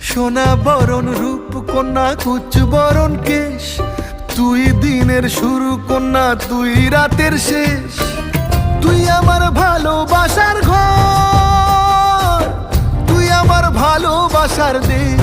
সোনা বরণ রূপ কন্যা কুচ বরণ কেশ, তুই দিনের শুরু কন্যা তুই রাতের শেষ। তুই আমার ভালোবাসার ঘর, তুই আমার ভালোবাসার দেশ।